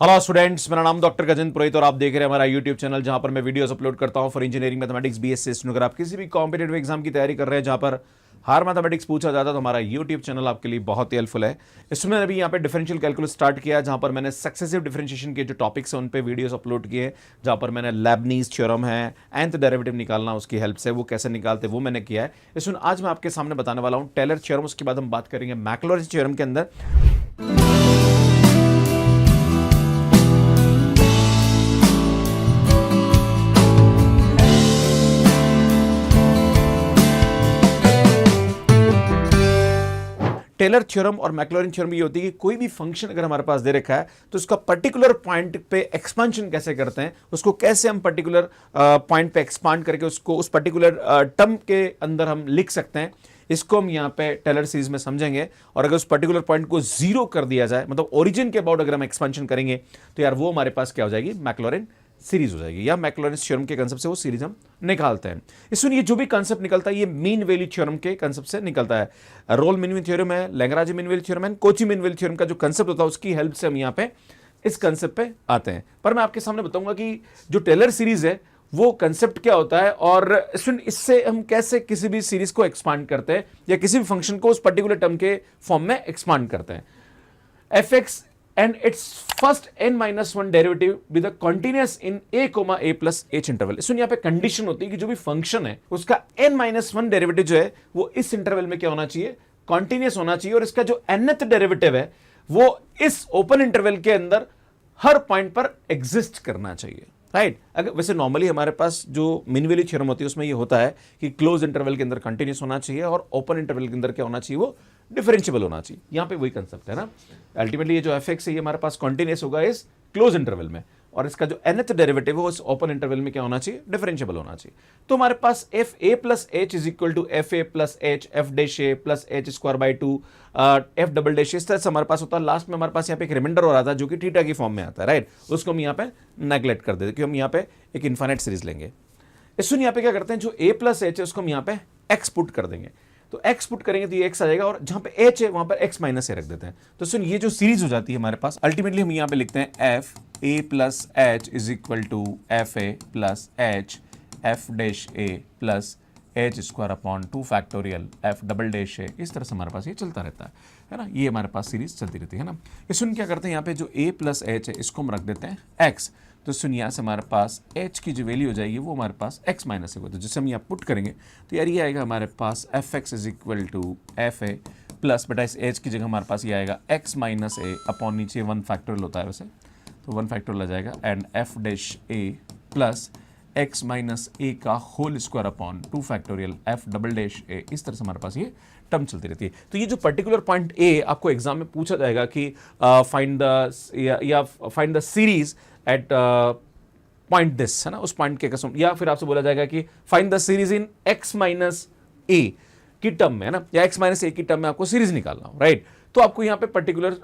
Hello students, मेरा नाम doctor Gajendra पुरोहित और आप देख रहे हैं हमारा यूट्यूब चैनल जहां पर मैं वीडियोस अपलोड करता हूं फॉर इंजीनियरिंग मैथमेटिक्स बीएससी। अगर आप किसी भी कॉम्पिटेटिव एग्जाम की तैयारी कर रहे हैं जहां पर हार मैथमेटिक्स पूछा जाता है तो हमारा यूट्यूब चैनल आपके लिए बहुत ही हेल्पफुल है। इसमें अभी यहाँ पे डिफरेंशियल कैलकुलस स्टार्ट किया जहां पर मैंने सक्सेसिव डिफरेंशिएशन के जो टॉपिक्स हैं उन पे वीडियोस अपलोड किए, जहां पर मैंने लेबनीज थ्योरम है, nth डेरिवेटिव निकालना उसकी हेल्प से वो कैसे निकालते वो मैंने किया है। इसमें आज मैं आपके सामने बताने वाला हूं टेलर थ्योरम, उसके बाद हम बात करेंगे मैक्लॉरिन थ्योरम के अंदर। टेलर थ्योरम और मैक्लॉरिन थ्योरम ये होती है कि कोई भी फंक्शन अगर हमारे पास दे रखा है तो उसका पर्टिकुलर पॉइंट पे एक्सपांशन कैसे करते हैं, उसको कैसे हम पर्टिकुलर पॉइंट पे एक्सपांड करके उसको उस पर्टिकुलर टर्म के अंदर हम लिख सकते हैं, इसको हम यहाँ पे टेलर सीरीज में समझेंगे। और अगर उस पर्टिकुलर पॉइंट को जीरो कर दिया जाए, मतलब ओरिजिन के अबाउट अगर हम एक्सपांशन करेंगे तो यार वो हमारे पास क्या हो जाएगी, मैक्लॉरिन सीरीज हो जाएगी, या मैक्लॉरिन थ्योरम के कांसेप्ट से वो सीरीज हम निकालते हैं। इसमें ये जो भी कांसेप्ट निकलता है ये मीन वैल्यू थ्योरम के कांसेप्ट से निकलता है। रोल मीन वैल्यू थ्योरम है, लैग्रांज मीन वैल्यू थ्योरम है, कॉची मीन वैल्यू थ्योरम का जो कांसेप्ट होता है उसकी हेल्प से हम यहाँ पे इस कांसेप्ट पे आते हैं। पर मैं आपके सामने बताऊंगा कि जो टेलर सीरीज है वो कंसेप्ट क्या होता है और इससे हम कैसे किसी भी सीरीज को एक्सपांड करते हैं या किसी भी फंक्शन को उस पर्टिकुलर टर्म के फॉर्म में एक्सपांड करते हैं। F x and its first n-1 derivative with a continuous in a, a plus h interval। इसमें यहाँ पे कंडीशन होती है कि जो भी फंक्शन है उसका n-1 डेरिवेटिव जो है वो इस इंटरवल में क्या होना चाहिए, कॉन्टिन्यूस होना चाहिए, और इसका जो nth डेरिवेटिव है वो इस ओपन इंटरवल के अंदर हर पॉइंट पर एग्जिस्ट करना चाहिए, राइट। अगर वैसे नॉर्मली हमारे पास जो मीन वैल्यू थ्योरम होती है उसमें ये होता है कि क्लोज इंटरवल के अंदर कंटिन्यूस होना चाहिए और ओपन इंटरवल के अंदर क्या होना चाहिए, वो डिफरेंशिएबल होना चाहिए। यहां पे वही कंसेप्ट है ना। अल्टीमेटली ये जो एफ एक्स है ये हमारे पास कंटिन्यूस होगा इस क्लोज इंटरवल में, और इसका जो nth डेरिवेटिव है वो इस ओपन इंटरवल में क्या होना चाहिए, डिफरेंशिएबल होना चाहिए। तो हमारे पास F A plus H is equal to F A plus H F dash A plus H square by 2 F double dash, इस तरह से हमारे पास होता है। लास्ट में हमारे पास यहाँ पे एक रिमाइंडर हो रहा था जो कि थीटा की फॉर्म में आता है, राइट। उसको हम यहाँ पे नेग्लेक्ट कर देते क्योंकि हम यहाँ पे एक इनफाइनाइट सीरीज लेंगे। इसमें यहाँ पे क्या करते हैं, जो a प्लस एच है उसको हम यहाँ पे x पुट कर देंगे, तो x पुट करेंगे तो ये x आ जाएगा, और जहां पे h है वहां पर x माइनस ए रख देते हैं। तो सुन ये जो सीरीज हो जाती है हमारे पास, अल्टीमेटली हम यहाँ पे लिखते हैं F A plus H is equal to F A plus H F dash A plus H square upon 2 factorial F double dash A. इस तरह से हमारे पास ये चलता रहता है ना, ये हमारे पास सीरीज चलती रहती है ना। इसमें क्या करते हैं, यहाँ पे जो a प्लस एच है इसको हम रख देते हैं x, तो सुन यहाँ से हमारे पास h की जो वैल्यू हो जाएगी वो हमारे पास x माइनस ए होगा, तो जिससे हम यहाँ पुट करेंगे तो यार ये आएगा हमारे पास F x is equal to F A plus बेटा इस h की जगह हमारे पास ये आएगा x माइनस ए अपॉन नीचे 1 फैक्टोरियल होता है वैसे, तो 1 फैक्टोरियल आ जाएगा and F dash A plus x minus A का whole square upon 2 factorial F double dash A. इस तरह से हमारे पास ये टर्म चलती रहती है। तो ये जो पर्टिकुलर पॉइंट ए आपको एग्जाम में पूछा जाएगा कि find the series at point this, है ना, उस पॉइंट के कसम, या फिर आपसे बोला जाएगा कि find the series in x minus A की टर्म में, है ना, या x माइनस ए की टर्म में आपको सीरीज निकालना हो, राइट। तो आपको यहाँ पे पर्टिकुलर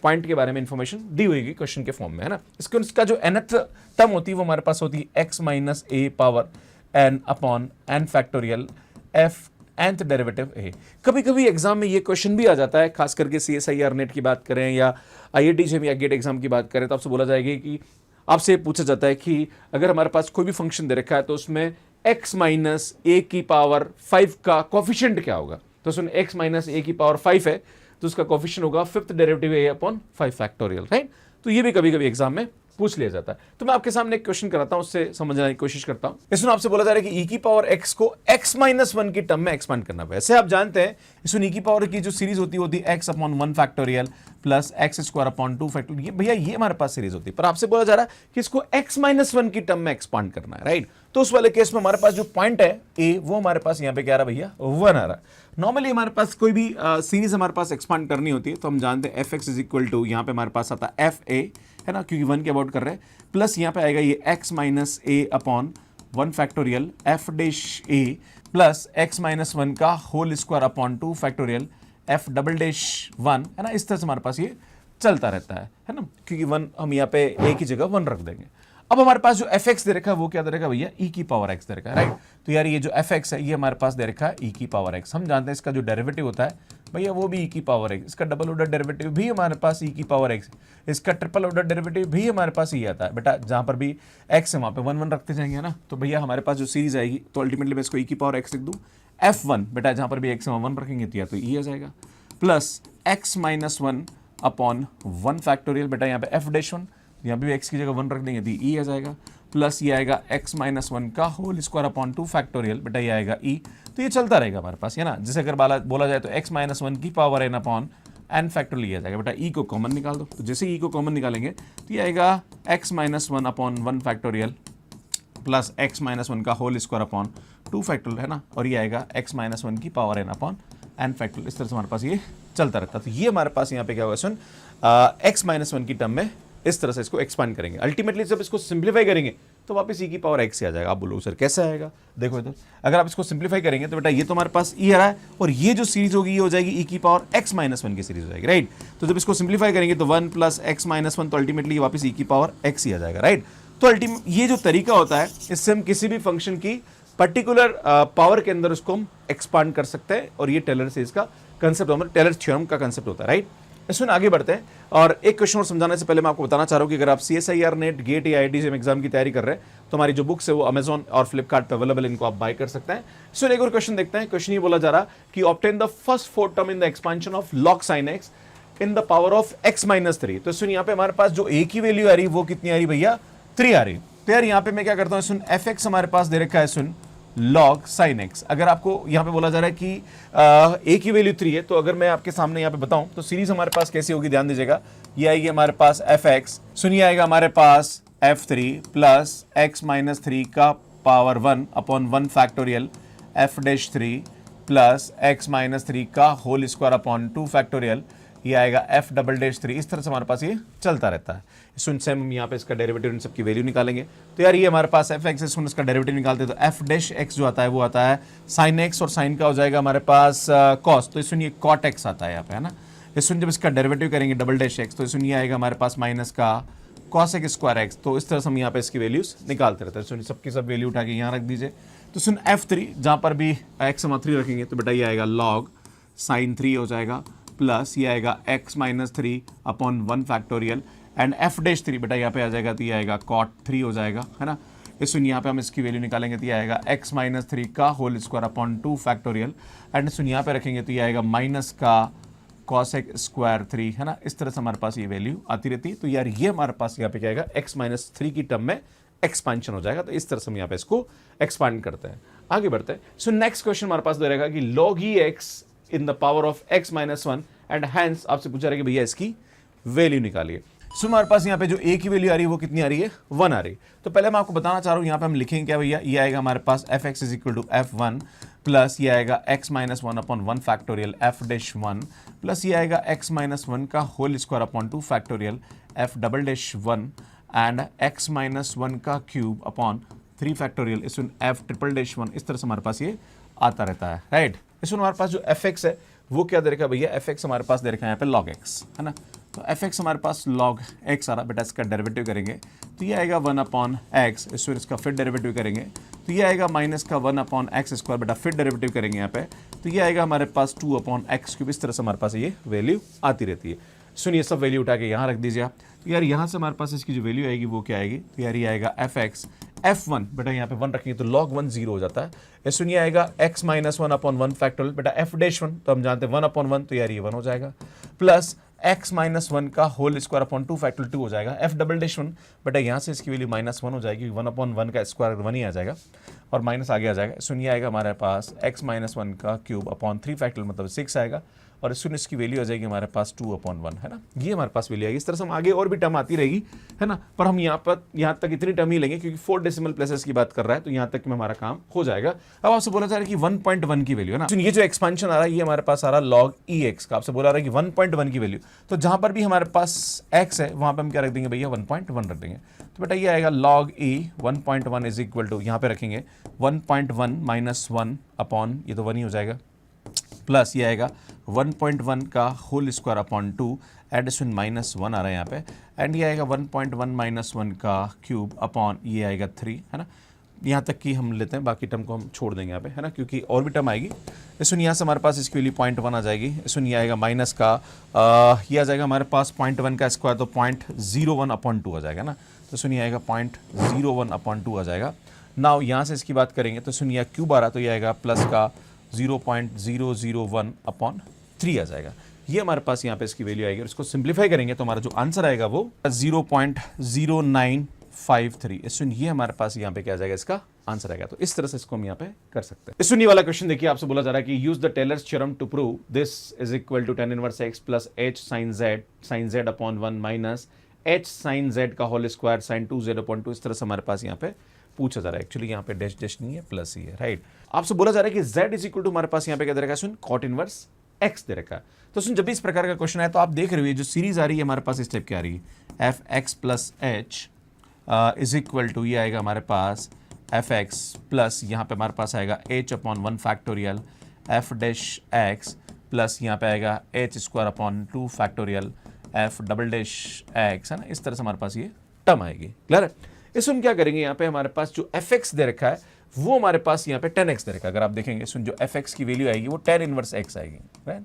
पॉइंट के बारे में इंफॉर्मेशन दी हुई क्वेश्चन के फॉर्म में, है ना। इसका जो nth टर्म होती है वो हमारे पास होती है x minus A power n upon n factorial f nth derivative a। कभी कभी एग्जाम में ये क्वेश्चन भी आ जाता है, खास करके CSIR नेट की बात करें या IIT जेईई या गेट एग्जाम की बात करें, तो आपसे बोला जाएगा कि आपसे पूछा जाता है कि अगर हमारे पास कोई भी फंक्शन दे रखा है तो उसमें x माइनस ए की पावर 5 का कोफिशिएंट क्या होगा। तो उसमें x माइनस ए की पावर 5 है तो उसका कोफिशिएंट होगा 5th derivative a upon 5 factorial, right. तो ये भी कभी कभी एग्जाम में पूछ लिया जाता है। तो मैं आपके सामने एक क्वेश्चन कराता हूं, उससे समझने की कोशिश करता हूं। इसमें आपसे बोला जा रहा है कि e की पावर x को x माइनस 1 की टर्म में एक्सपांड करना है। वैसे आप जानते हैं इसमें e की पावर की जो सीरीज होती है x upon 1 factorial plus x square upon 2 factorial, ये भैया ये हमारे पास सीरीज होती है। पर आपसे बोला जा रहा है कि इसको x माइनस 1 की टर्म में एक्सपांड करना है, राइट। तो उस वाले केस में हमारे पास जो पॉइंट है a वो हमारे पास यहाँ पे क्या आ रहा है भैया, 1 आ रहा है। नॉर्मली हमारे पास कोई भी सीरीज हमारे पास एक्सपांड करनी होती है तो हम जानते हैं f x is equal to, यहाँ पे हमारे पास आता है एफ ए, है ना, क्योंकि 1 के अबाउट कर रहे हैं, प्लस यहाँ पे आएगा ये x minus a upon 1 factorial f dash A plus x minus 1 का whole square upon 2 factorial F double dash 1, है ना। इस तरह से हमारे पास ये चलता रहता है ना, क्योंकि 1 हम यहाँ पे a की जगह 1 रख देंगे। अब हमारे पास जो एफ एक्स दे रखा है वो क्या दे रखा है भैया, e की पावर x दे रखा है, राइट। तो यार ये जो एफ एक्स है ये हमारे पास दे रखा है e की पावर x। हम जानते हैं इसका जो डेरिवेटिव होता है भैया वो भी ई की पावर एक्स, इसका डबल ऑर्डर डेरिवेटिव भी हमारे पास ई की पावर एक्स, इसका ट्रिपल ऑर्डर डेरिवेटिव भी हमारे पास ई आता है बेटा, जहां पर भी एक्स है वहां पे 1 1 रखते जाएंगे ना, तो भैया हमारे पास जो सीरीज आएगी तो अल्टीमेटली मैं इसको ई की पावर एक्स लिख दूं, f1 बेटा जहां पर भी एक्स 1 रखेंगे तो या तो ई आ जाएगा, plus x minus 1 upon 1 factorial, बेटा यहाँ पे एफ डैश 1, यहाँ पे भी x की जगह 1 रख देंगे तो ई आ जाएगा, प्लस ये आएगा x माइनस 1 का होल स्क्वायर अपॉन 2 फैक्टोरियल, बेटा ये आएगा e, तो ये चलता रहेगा हमारे पास, है ना। जैसे अगर बोला जाए तो x माइनस 1 की power n upon n factorial लिया जाएगा, बेटा e को कॉमन निकाल दो, तो जैसे e को कॉमन निकालेंगे तो ये आएगा x minus 1 upon 1 factorial plus x minus 1 का होल स्क्वायर अपॉन 2 फैक्टोरियल, है ना, और ये आएगा x माइनस 1 की power n upon n factorial, इस तरह से हमारे पास ये चलता रहता है। तो ये हमारे पास यहाँ पे क्या होगा सुन, x माइनस 1 की टर्म में इस तरह से इसको एक्सपांड करेंगे। अल्टीमेटली जब इसको सिंप्लीफाई करेंगे तो वापस e की पावर x से आ जाएगा। आप बोलो सर कैसे आएगा, देखो इधर अगर आप इसको सिंप्लीफाई करेंगे तो बेटा ये तो हमारे पास e आ रहा है, और ये जो सीरीज होगी ये हो जाएगी e की पावर x माइनस 1 की सीरीज हो जाएगी, राइट। तो जब इसको सिंप्लीफाई करेंगे तो 1 प्लस x माइनस 1, तो अल्टीमेटली वापस e की पावर x ही आ जाएगा, राइट। तो अल्टीमेट ये जो तरीका होता है, इससे हम किसी भी फंक्शन की पर्टिकुलर पावर के अंदर उसको हम एक्सपांड कर सकते हैं, और ये टेलर सीरीज का कंसेप्ट, हमारे टेलर थ्योरम का कंसेप्ट होता है, राइट। इसमें आगे बढ़ते हैं, और एक क्वेश्चन और समझाने से पहले मैं आपको बताना चाह रहा हूं कि अगर आप CSIR नेट गेट या IIT एग्जाम की तैयारी कर रहे हैं तो हमारी जो बुक्स है वो अमेजॉन और फ्लिपकार्ट पे अवेलेबल, इनको आप बाय कर सकते हैं। सो एक और क्वेश्चन देखते हैं। क्वेश्चन ये बोला जा रहा कि obtain the first 4 term in the expansion of log sin x in the power of x minus 3। तो सुन यहाँ पे हमारे पास जो a की वैल्यू आ रही वो कितनी आ रही भैया, 3 आ रही। तो यार यहाँ पे मैं क्या करता हूँ, सुन fx हमारे पास दे रखा है सुन log sin x। अगर आपको यहाँ पे बोला जा रहा है कि a की वैल्यू 3 है, तो अगर मैं आपके सामने यहाँ पे बताऊं तो सीरीज हमारे पास कैसी होगी, ध्यान दीजिएगा। ये आएगी हमारे पास fx, सुनिए आएगा हमारे पास f3 प्लस x माइनस 3 का power 1 upon 1 factorial f dash 3 plus x minus 3 का होल स्क्वायर अपॉन 2 फैक्टोरियल, ये आएगा f डबल डैश 3। इस तरह से हमारे पास ये चलता रहता है। सुन से हम यहाँ पे इसका डेरिवेटिव इन सब की वैल्यू निकालेंगे। तो यार ये हमारे पास एफ एक्स है, सुन इसका डेरिवेटिव निकालते हैं तो एफ डैश एक्स जो आता है वो आता है साइन एक्स, और साइन का हो जाएगा हमारे पास कॉस, तो सुन ये कॉट एक्स आता है यहाँ पे, है ना। इस सुन जब इसका डेरिवेटिव करेंगे डबल डैश एक्स, तो सुन ये आएगा हमारे पास माइनस का कॉस एक्स स्क्वायर एक्स। तो इस तरह से हम यहाँ पे इसकी वैल्यूज निकालते रहते हैं। सुन सबकी सब वैल्यू उठा के यहाँ रख दीजिए। तो सुन F3 जहाँ पर भी एक्स हम 3 रखेंगे तो बेटा ये आएगा लॉग साइन 3 हो जाएगा, प्लस ये आएगा x minus 3 upon 1 factorial, and f dash 3 बेटा यहाँ पे आ जाएगा तो ये आएगा cot 3 हो जाएगा, है ना। इस सुन यहाँ पे हम इसकी वैल्यू निकालेंगे तो ये आएगा x माइनस 3 का whole square upon 2 factorial, and सुन यहाँ पे रखेंगे तो ये आएगा माइनस का cos x स्क्वायर 3, है ना। इस तरह से हमारे पास ये वैल्यू आती रहती है। तो यार ये हमारे पास यहाँ पे क्या आएगा, x माइनस 3 की टर्म में एक्सपांशन हो जाएगा। तो इस तरह से हम यहाँ पे इसको एक्सपांड करते हैं। आगे बढ़ते हैं। सो नेक्स्ट क्वेश्चन हमारे पास दे रहेगा कि log e x in the power of x minus 1, and hence आपसे पूछा रहा है कि भैया इसकी वैल्यू निकालिए। सो हमारे पास यहाँ पे जो a की वैल्यू आ रही है वो कितनी आ रही है, 1 आ रही। तो पहले मैं आपको बताना चाह रहा हूँ, यहाँ पे हम लिखेंगे क्या भैया, ये आएगा हमारे पास F x is equal to f1 plus ये आएगा x minus 1 upon 1 factorial f dash 1 plus ये आएगा x माइनस 1 का whole square upon 2 factorial f double dash 1 and x minus 1 का क्यूब अपॉन 3 फैक्टोरियल, इसमें f ट्रिपल डैश 1। इस तरह से हमारे पास ये आता रहता है, राइट। इसमें हमारे पास जो एफ एक्स है वो क्या दे रखा है भैया, एफ एक्स हमारे पास दे रखा है यहाँ पे log x, है ना। तो एफ एक्स हमारे पास log x आ रहा, बेटा इसका डेरिवेटिव करेंगे तो ये आएगा 1 अपॉन एक्स, इसमें इसका फिर डेरिवेटिव करेंगे तो ये आएगा माइनस का 1 अपॉन एक्स स्क्वायर, बेटा फिर डेरिवेटिव करेंगे यहाँ पे तो ये आएगा हमारे पास 2 अपॉन एक्स क्यूब। इस तरह से हमारे पास ये वैल्यू आती रहती है। सुनिए सब वैल्यू उठा के यहाँ रख दीजिए आप। तो यार यहाँ से हमारे पास इसकी जो वैल्यू आएगी वो क्या आएगी, तो यार ये आएगा एफ एक्स f1, बेटा यहाँ पे 1 रखेंगे तो log 1 0 हो जाता है। ये सुनिए आएगा x माइनस 1 अपॉन 1 फैक्टोरियल, बेटा f डैश 1 तो हम जानते हैं 1 अपॉन 1 तो यार ये 1 हो जाएगा, प्लस x माइनस 1 का होल स्क्वायर अपॉन 2 फैक्टोरियल 2 हो जाएगा। f डबल डैश 1 बेटा यहाँ से इसकी वैल्यू माइनस 1 हो जाएगी, 1 अपॉन 1 का स्क्वायर 1 ही आ जाएगा और माइनस आगे आ जाएगा। सुनिए आएगा हमारे पास x माइनस 1 का क्यूब अपॉन 3 फैक्टोरियल मतलब 6 आएगा, और सुन इसकी वैल्यू आ जाएगी हमारे पास 2 अपॉन 1, है ना। ये हमारे पास वैल्यू आएगी। इस तरह से हम आगे और भी टर्म आती रहेगी, है ना, पर हम यहाँ तक इतनी टर्म ही लेंगे क्योंकि 4 डेसिमल प्लेसेस की बात कर रहा है, तो यहाँ तक में हमारा काम हो जाएगा। अब आपसे बोला जा रहा है कि 1.1 की वैल्यू, है ना। ये जो एक्सपेंशन आ रहा है ये हमारे पास आ रहा है log ex का। आपसे बोला रहा है कि 1.1 की वैल्यू, तो जहां पर भी हमारे पास x है वहां पर हम क्या रख देंगे भैया, 1.1 रख देंगे। तो बेटा ये आएगा log e 1.1 is equal to, यहाँ पे रखेंगे 1.1 माइनस 1 अपॉन, ये तो 1 ही हो जाएगा, प्लस ये आएगा 1.1 का whole square upon 2 addition minus 1 आ रहा है यहाँ पे, एंड ये आएगा 1.1 माइनस 1 का क्यूब अपॉन ये आएगा 3, है ना। यहाँ तक कि हम लेते हैं, बाकी टर्म को हम छोड़ देंगे यहाँ पे, है ना, क्योंकि और भी टर्म आएगी। इसमें यहाँ से हमारे पास इसकी वैल्यू 0.1 आ जाएगी। इसमें ये आएगा माइनस का ये आ जाएगा हमारे पास 0.1 का स्क्वायर, तो 0.01/2 आ जाएगा ना। तो सुनिए आएगा 0.01/2 आ जाएगा। नाउ यहाँ से इसकी बात करेंगे तो सुनिए क्यूब आ रहा, तो ये आएगा प्लस का 0.001/3 आ जाएगा। ये हमारे पास यहाँ पे इसकी वैल्यू आएगी और इसको सिंप्लीफाई करेंगे तो हमारा जो आंसर आएगा वो 0.0953। सुन ये हमारे पास यहाँ पे क्या आ जाएगा, इसका आंसर आएगा। तो इस तरह से इसको हम यहाँ पे कर सकते हैं। सुनिए वाला क्वेश्चन देखिए, आपसे बोला जा रहा है कि use the Taylor's theorem to prove this is equal to tan inverse x plus h sin z upon 1 minus h sin z का होल स्क्वायर sin 2z/2। इस तरह से हमारे पास यहाँ पे पूछा जा रहा है। एक्चुअली यहाँ पे डैश डैश नहीं है, प्लस ही है, राइट। आपसे बोला जा रहा है कि z इज इक्वल टू हमारे पास यहाँ पे क्या दे रखा है, सुन cot इनवर्स x दे रखा है। तो सुन जब भी इस प्रकार का क्वेश्चन है तो आप देख रहे हो जो सीरीज आ रही है हमारे पास इस टाइप की आ रही है, f(x plus h) is equal to ये आएगा हमारे पास f(x) प्लस यहाँ पे हमारे पास आएगा h/1 फैक्टोरियल f(x) प्लस यहाँ पे आएगा h²/2 फैक्टोरियल f(x), है ना। इस तरह से हमारे पास ये टर्म आएगी। क्लियर है। इसमें क्या करेंगे, यहाँ पे हमारे पास जो fx दे रखा है वो हमारे पास यहाँ पे tan x दे रखा है। अगर आप देखेंगे सुन जो fx की वैल्यू आएगी वो tan इनवर्स x आएगी, राइट।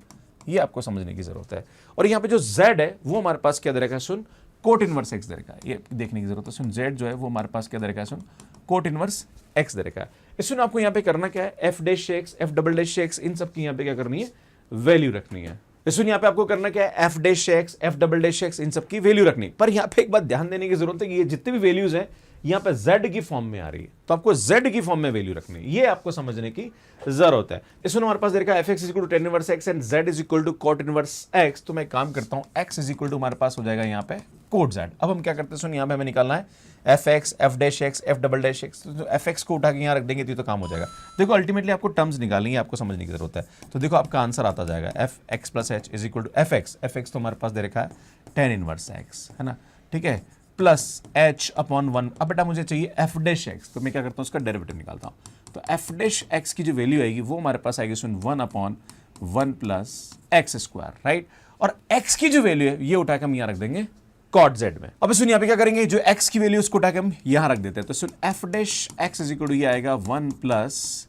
ये आपको समझने की जरूरत है। और यहाँ पे जो z है वो हमारे पास क्या दे रखा है, सुन कोट इनवर्स x दे रखा है। ये देखने की जरूरत है। सुन z जो है वो हमारे पास क्या दे रखा है, सुन कोट इनवर्स x दे रखा है। इसमें आपको यहाँ पे करना क्या है, f'(x) f'(x) इन सब की यहाँ पे क्या करनी है, वैल्यू रखनी है। इसमें यहाँ पे आपको करना क्या है, f'(x) f'(x) इन सब की वैल्यू रखनी। पर यहाँ पे एक बात ध्यान देने की जरूरत है कि ये जितनी भी वैल्यूज हैं यहाँ पे z की फॉर्म में आ रही है, तो आपको z की फॉर्म में वैल्यू रखनी है। ये आपको समझने की जरूरत है। इसमें हमारे पास देखा f(x) is equal to tan inverse x and z is equal to cot inverse x। तो मैं काम करता हूं, x इज इक्वल टू हमारे पास हो जाएगा यहाँ पे cot z। अब हम क्या करते हैं, सुन यहाँ पे हमें निकालना है f(x) f'(x) f'(x). तो fx को उठा के यहाँ रख देंगे तो काम हो जाएगा। देखो अल्टीमेटली आपको टर्म्स निकालनी है, आपको समझने की जरूरत है। तो देखो आपका आंसर आता जाएगा f(x plus h) is equal to f(x) तो हमारे पास दे रखा है tan इनवर्स x, है ना, ठीक है, प्लस h/1। अब बेटा मुझे चाहिए f'(x), तो मैं क्या करता हूँ उसका डेरिवेटिव निकालता हूँ। तो f'(x) की जो वैल्यू आएगी वो हमारे पास आएगी सुन 1/1 प्लस x², राइट। और x की जो वैल्यू है ये उठा के हम यहाँ रख देंगे cot z में। अब सुन यहाँ पे क्या करेंगे, जो x की वैल्यू उसको उठा के हम यहाँ रख देते हैं। तो सुन f'(x) इज इक्वल टू ये आएगा 1 प्लस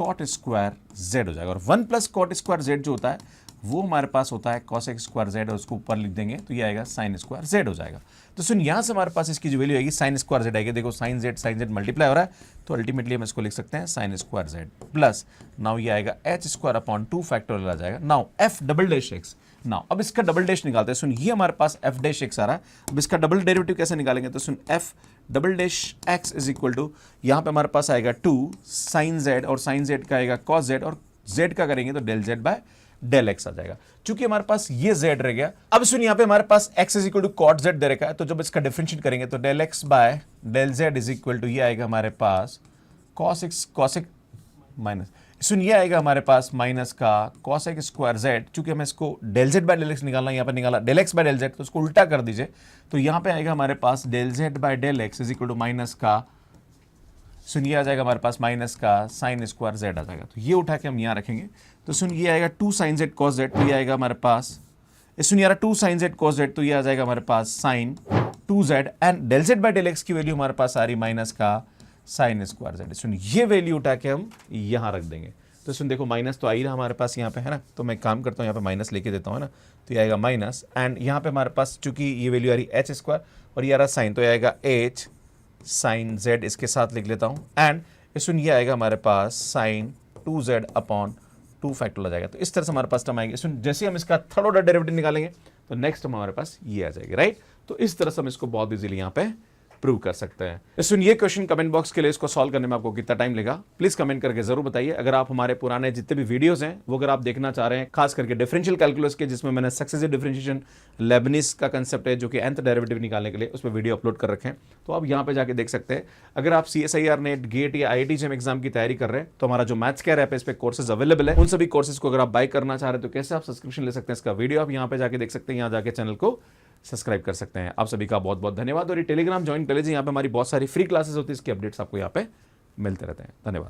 cot स्क्वायर z हो जाएगा। और 1 प्लस cot स्क्वायर z जो होता है वो हमारे पास होता है cosec स्क्वायर z, और उसको ऊपर लिख देंगे तो ये आएगा sin स्क्वायर z हो जाएगा। तो सुन यहाँ से हमारे पास इसकी जो वैल्यू आएगी sin स्क्वायर z आएगी। देखो sin z मल्टीप्लाई हो रहा है तो अल्टीमेटली हम इसको लिख सकते हैं sin square z plus now ये आएगा h²/2 फैक्टोरियल आ जाएगा। Now f'(x). नाउ अब इसका डबल डैश निकालते हैं। सुन ये हमारे पास f'(x) आ रहा है। अब इसका डबल डेरिवेटिव कैसे निकालेंगे, तो सुन f'(x) इज इक्वल टू यहाँ पे हमारे पास आएगा 2 sin z, और sin z का आएगा cos z, और z का करेंगे तो del z by del x आ जाएगा। चूंकि हमारे पास ये z रह गया, अब सुन यहाँ पे हमारे पास x is equal to cot z दे रखा है, तो जब इसका डिफरेंशिएट करेंगे तो del x by del z is equal to ये आएगा हमारे पास cosec माइनस, सुन ये आएगा हमारे पास माइनस का cosec स्क्वायर z। चूंकि हमें इसको del z by del x निकालना, यहाँ पे निकाला del x by del z, तो उसको उल्टा कर दीजिए तो यहाँ पे आएगा हमारे पास del z by del x is equal to minus का, सुन ये आ जाएगा हमारे पास माइनस का sin स्क्वायर z आ जाएगा। तो ये उठा के हम यहाँ रखेंगे तो सुन ये आएगा 2 sin z cos z, तो ये आएगा हमारे पास, सुन यार 2 sin z cos z, तो ये आ जाएगा हमारे पास sin 2z, and del z by del x की वैल्यू हमारे पास आ रही माइनस का sin स्क्वायर z। सुन ये वैल्यू उठा के हम यहाँ रख देंगे। तो सुन देखो माइनस तो आ ही रहा हमारे पास यहाँ पे, है ना, तो मैं काम करता हूँ यहाँ पे माइनस लेके देता हूँ, है ना, तो ये आएगा माइनस, एंड यहाँ पे हमारे पास चूंकि ये वैल्यू आ रही h स्क्वायर और ये आ रहा साइन, तो ये आएगा h sin z, इसके साथ लिख लेता हूँ, एंड सुन ये आएगा हमारे पास sin 2z/2 फैक्टोरियल आ जाएगा। तो इस तरह से हमारे पास टर्म आएगी। सुन जैसे हम इसका थर्ड ऑर्डर डेरिवेटिव निकालेंगे तो नेक्स्ट टर्म हमारे पास ये आ जाएगी, राइट। तो इस तरह से हम इसको बहुत इजीली यहाँ पे प्रूव कर सकते हैं। सुन ये क्वेश्चन कमेंट बॉक्स के लिए इसको सॉल्व करने में आपको कितना टाइम लेगा प्लीज कमेंट करके जरूर बताइए। अगर आप हमारे पुराने जितने भी वीडियोस हैं वो अगर आप देखना चाह रहे हैं, खास करके डिफरेंशियल कैलकुलस के, जिसमें मैंने सक्सेसिव डिफरेंशिएशन लेबनिज का कंसेप्ट है जो कि nth डेरिवेटिव निकालने के लिए, उस पर वीडियो अपलोड कर रखे हैं, तो आप यहाँ पे जाके देख सकते हैं। अगर आप CSIR नेट गेट या IIT JEM एग्जाम की तैयारी कर रहे हैं तो हमारा जो मैथ्स केयर ऐप है इस पे कोर्सेज अवेलेबल है। उन सभी कोर्सेज को अगर आप बाय करना चाह रहे हैं तो कैसे आप सब्सक्रिप्शन ले सकते हैं, इसका वीडियो आप यहाँ पे जाके देख सकते हैं। यहाँ जाके चैनल को सब्सक्राइब कर सकते हैं। आप सभी का बहुत बहुत धन्यवाद। और ये टेलीग्राम ज्वाइन कर लीजिए, यहाँ पे हमारी बहुत सारी फ्री क्लासेस होती है, इसकी अपडेट्स आपको यहाँ पे मिलते रहते हैं। धन्यवाद।